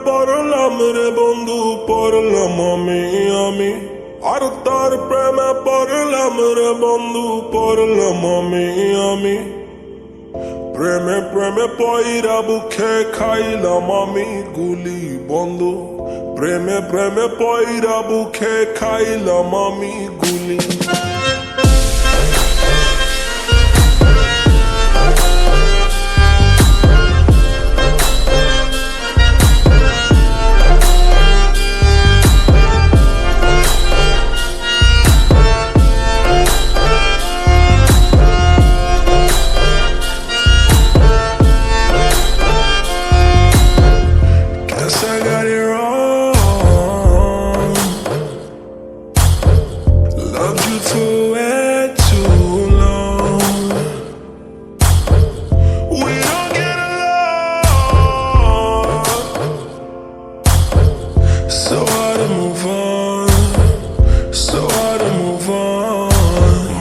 পড়লাম রে বন্ধু, পড়লাম আমি আর তার প্রেমে পড়লাম রে বন্ধু, পড়লাম আমি প্রেমে প্রেমে পয়রা বুকে খাইলাম আমি গুলি বন্ধু, প্রেমে প্রেমে পয়রা বুকে খাইলাম আমি গুলি। I got it wrong. Loved you for way too long. We don't get along, so hard to move on, so hard to move on.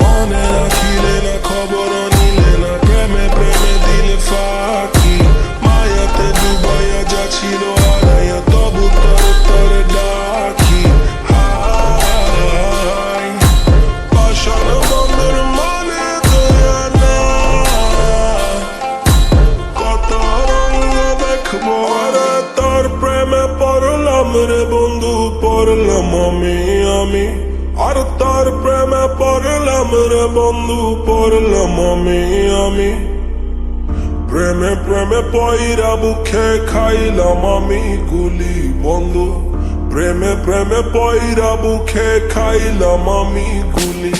Mone na kile na koboro nile na preme preme dile faki. Maya te Dubai ja chilo. রে বন্ধু পড়লাম আমি আর তার প্রেমে পড়লাম রে বন্ধু, পড়লাম আমি প্রেমে প্রেমে পয়রা বুকে খাইলাম আমি গুলি বন্ধু, প্রেমে প্রেমে পয়রা বুকে খাইলাম আমি গুলি।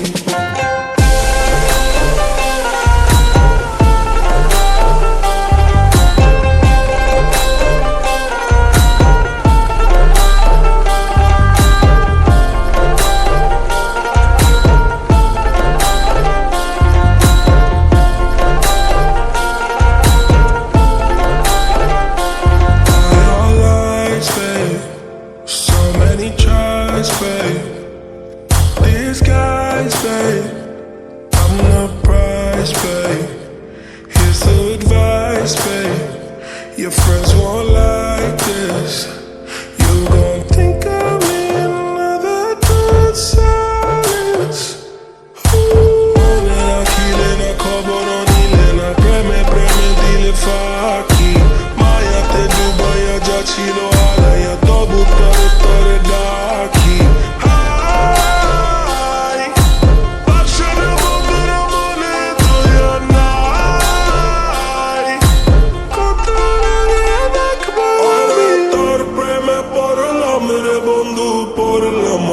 These guys, babe, I'm the prize, babe. Here's the advice, babe. Your friends won't like this. You gon' think of me in another good silence. Na kile na koboro nile na preme preme dile faki. Maya te Dubai ja chilo ala ya tobu tare tare daki. পড়লাম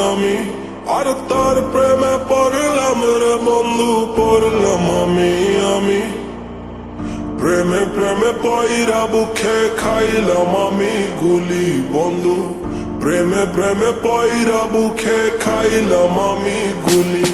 আমি আর তার প্রেমে পড়লাম রে বন্ধু, পড়লাম আমি প্রেমে প্রেমে পয়রা বুকে খাইলাম আমি গুলি বন্ধু, প্রেমে প্রেমে পয়রা বুকে খাইলাম আমি গুলি।